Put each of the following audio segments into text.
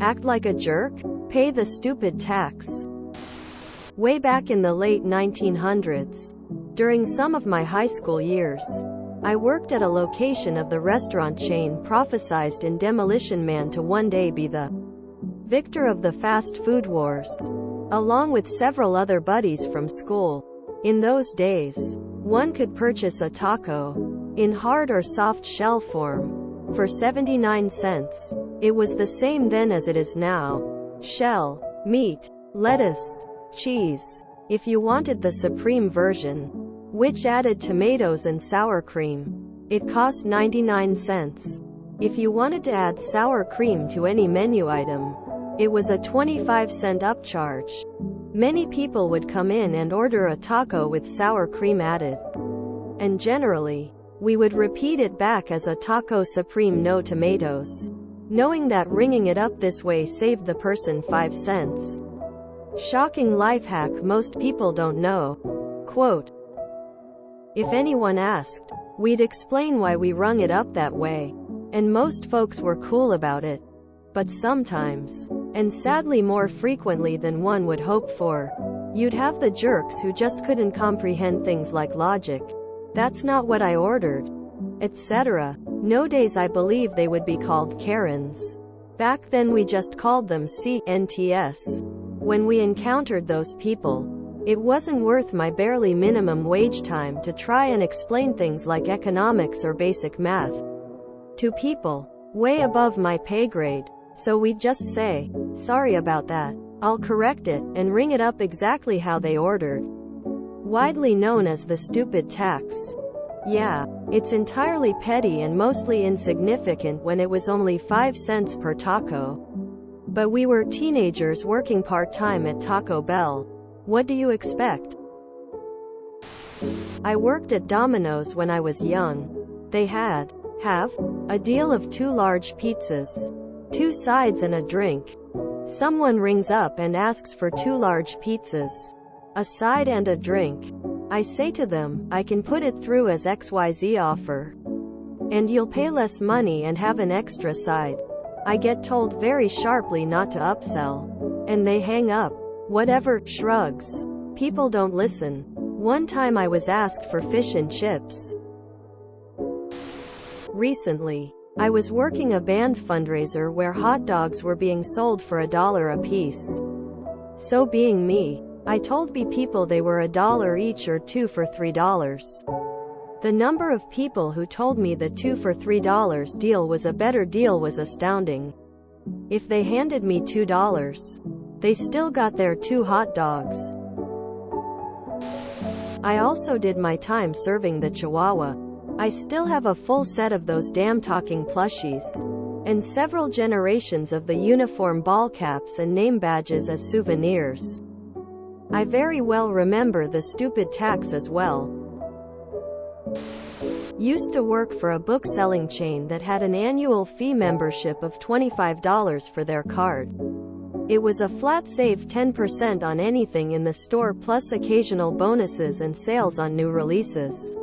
Act like a jerk? Pay the stupid tax. Way back in the late 1900s, during some of my high school years, I worked at a location of the restaurant chain prophesied in Demolition Man to one day be the victor of the fast food wars, along with several other buddies from school. In those days, one could purchase a taco, in hard or soft shell form, for 79 cents. It was the same then as it is now. Shell, meat, lettuce, cheese. If you wanted the supreme version, which added tomatoes and sour cream, it cost 99 cents. If you wanted to add sour cream to any menu item, it was a 25-cent upcharge. Many people would come in and order a taco with sour cream added. And generally, we would repeat it back as a taco supreme no tomatoes, knowing that ringing it up this way saved the person 5 cents. Shocking life hack most people don't know. Quote, if anyone asked, we'd explain why we rung it up that way. And most folks were cool about it. But sometimes, and sadly more frequently than one would hope for, you'd have the jerks who just couldn't comprehend things like logic. That's not what I ordered, etc. Nowadays I believe they would be called Karens. Back then we just called them CNTs. When we encountered those people, it wasn't worth my barely minimum wage time to try and explain things like economics or basic math to people way above my pay grade. So we'd just say, sorry about that, I'll correct it, and ring it up exactly how they ordered. Widely known as the stupid tax. Yeah, it's entirely petty and mostly insignificant when it was only 5 cents per taco. But we were teenagers working part-time at Taco Bell. What do you expect? I worked at Domino's when I was young. They have a deal of 2 large pizzas, 2 sides and a drink. Someone rings up and asks for 2 large pizzas, a side and a drink. I say to them, I can put it through as XYZ offer, and you'll pay less money and have an extra side. I get told very sharply not to upsell, and they hang up. Whatever, shrugs. People don't listen. One time I was asked for fish and chips. Recently, I was working a band fundraiser where hot dogs were being sold for $1 a piece. So being me, I told people they were $1 each or 2 for $3. The number of people who told me the 2 for $3 deal was a better deal was astounding. If they handed me $2, they still got their 2 hot dogs. I also did my time serving the Chihuahua. I still have a full set of those damn talking plushies, and several generations of the uniform ball caps and name badges as souvenirs. I very well remember the stupid tax as well. Used to work for a book-selling chain that had an annual fee membership of $25 for their card. It was a flat save 10% on anything in the store plus occasional bonuses and sales on new releases.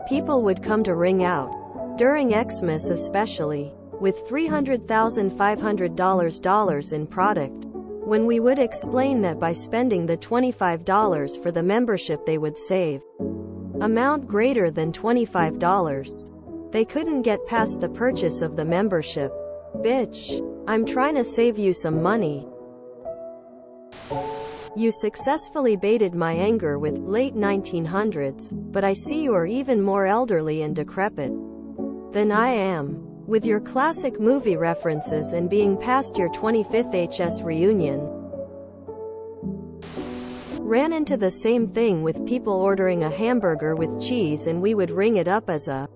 People would come to ring out, during Xmas especially, with $300,500 in product. When we would explain that by spending the $25 for the membership they would save amount greater than $25, they couldn't get past the purchase of the membership. Bitch. I'm trying to save you some money. You successfully baited my anger with late 1900s, but I see you are even more elderly and decrepit than I am, with your classic movie references and being past your 25th HS reunion. Ran into the same thing with people ordering a hamburger with cheese and we would ring it up as a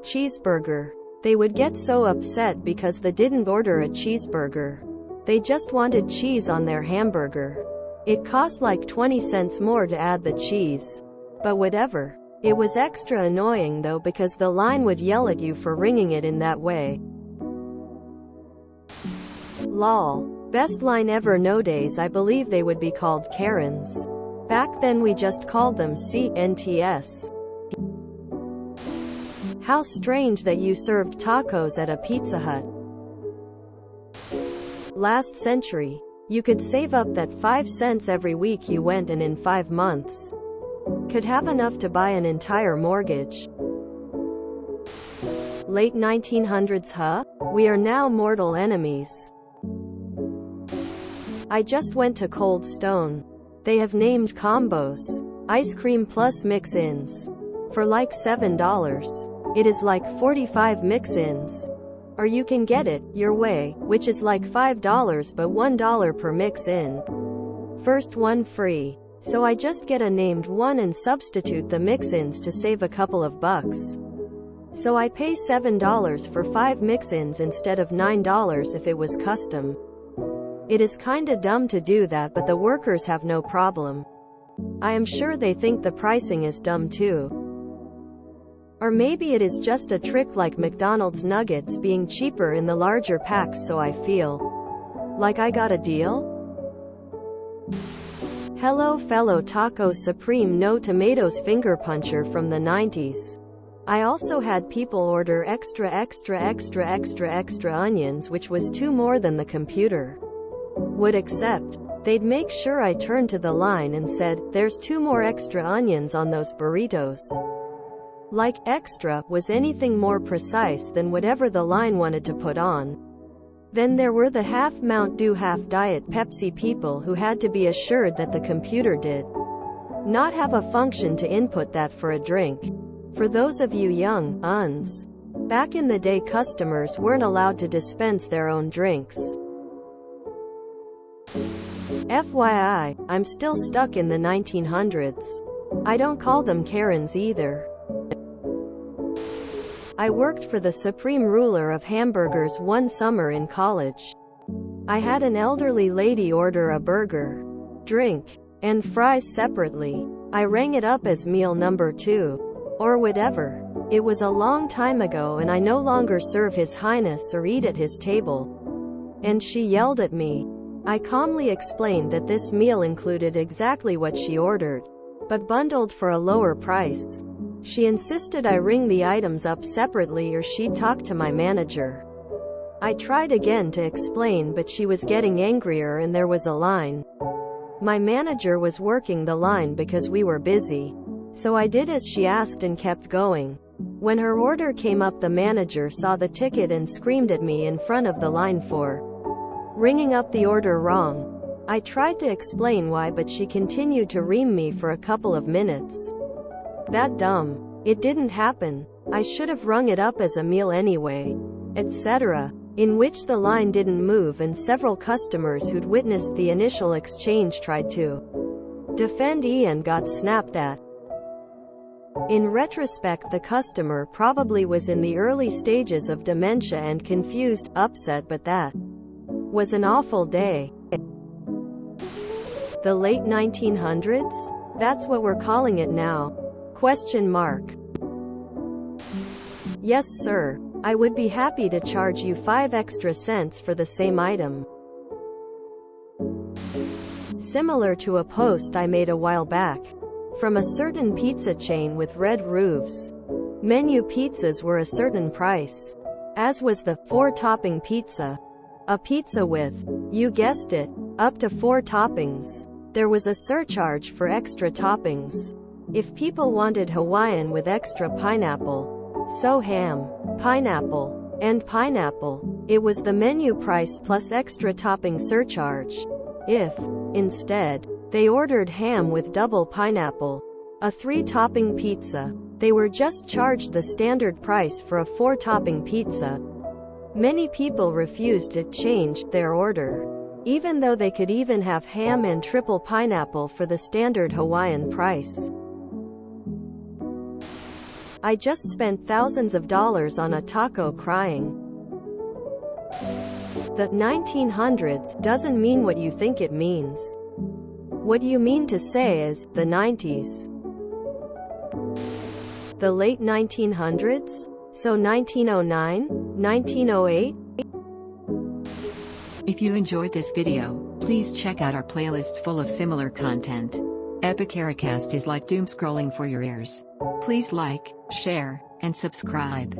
cheeseburger. They would get so upset because they didn't order a cheeseburger. They just wanted cheese on their hamburger. It cost like 20 cents more to add the cheese. But whatever. It was extra annoying though because the line would yell at you for ringing it in that way. Lol. Best line ever. Nowadays I believe they would be called Karens. Back then we just called them CNTs. How strange that you served tacos at a Pizza Hut. Last century, you could save up that 5 cents every week you went, and in 5 months, could have enough to buy an entire mortgage. Late 1900s, huh? We are now mortal enemies. I just went to Cold Stone. They have named combos. Ice cream plus mix-ins. For like $7. It is like 45 mix-ins. Or you can get it your way, which is like $5 but $1 per mix-in. First one free. So I just get a named one and substitute the mix-ins to save a couple of bucks. So I pay $7 for 5 mix-ins instead of $9 if it was custom. It is kinda dumb to do that, but the workers have no problem. I am sure they think the pricing is dumb too. Or maybe it is just a trick like McDonald's nuggets being cheaper in the larger packs, so I feel like I got a deal? Hello fellow Taco Supreme no tomatoes finger puncher from the 90s. I also had people order extra onions, which was 2 more than the computer would accept. They'd make sure I turned to the line and said, "There's 2 more extra onions on those burritos." Like extra was anything more precise than whatever the line wanted to put on. Then there were the half Mount Dew half Diet Pepsi people who had to be assured that the computer did not have a function to input that for a drink. For those of you young uns, back in the day customers weren't allowed to dispense their own drinks. FYI, I'm still stuck in the 1900s. I don't call them Karens either. I worked for the supreme ruler of hamburgers one summer in college. I had an elderly lady order a burger, drink, and fries separately. I rang it up as meal number 2. Or whatever. It was a long time ago and I no longer serve His Highness or eat at his table. And she yelled at me. I calmly explained that this meal included exactly what she ordered, but bundled for a lower price. She insisted I ring the items up separately or she'd talk to my manager. I tried again to explain, but she was getting angrier and there was a line. My manager was working the line because we were busy. So I did as she asked and kept going. When her order came up, the manager saw the ticket and screamed at me in front of the line for ringing up the order wrong. I tried to explain why, but she continued to ream me for a couple of minutes. That dumb. It didn't happen. I should have rung it up as a meal anyway. Etc. In which the line didn't move and several customers who'd witnessed the initial exchange tried to defend and got snapped at. In retrospect, the customer probably was in the early stages of dementia and confused, upset, but that was an awful day. The late 1900s? That's what we're calling it now. Question mark. Yes sir. I would be happy to charge you 5 extra cents for the same item. Similar to a post I made a while back. From a certain pizza chain with red roofs. Menu pizzas were a certain price. As was the 4-topping pizza. A pizza with, you guessed it, up to 4 toppings. There was a surcharge for extra toppings. If people wanted Hawaiian with extra pineapple, so ham, pineapple, and pineapple, it was the menu price plus extra topping surcharge. If, instead, they ordered ham with double pineapple, a 3-topping pizza, they were just charged the standard price for a 4-topping pizza. Many people refused to change their order, even though they could even have ham and triple pineapple for the standard Hawaiian price. I just spent thousands of dollars on a taco crying. The 1900s doesn't mean what you think it means. What you mean to say is, the 90s. The late 1900s? So 1909? 1908? If you enjoyed this video, please check out our playlists full of similar content. Epicaricast is like doom scrolling for your ears. Please like, share, and subscribe.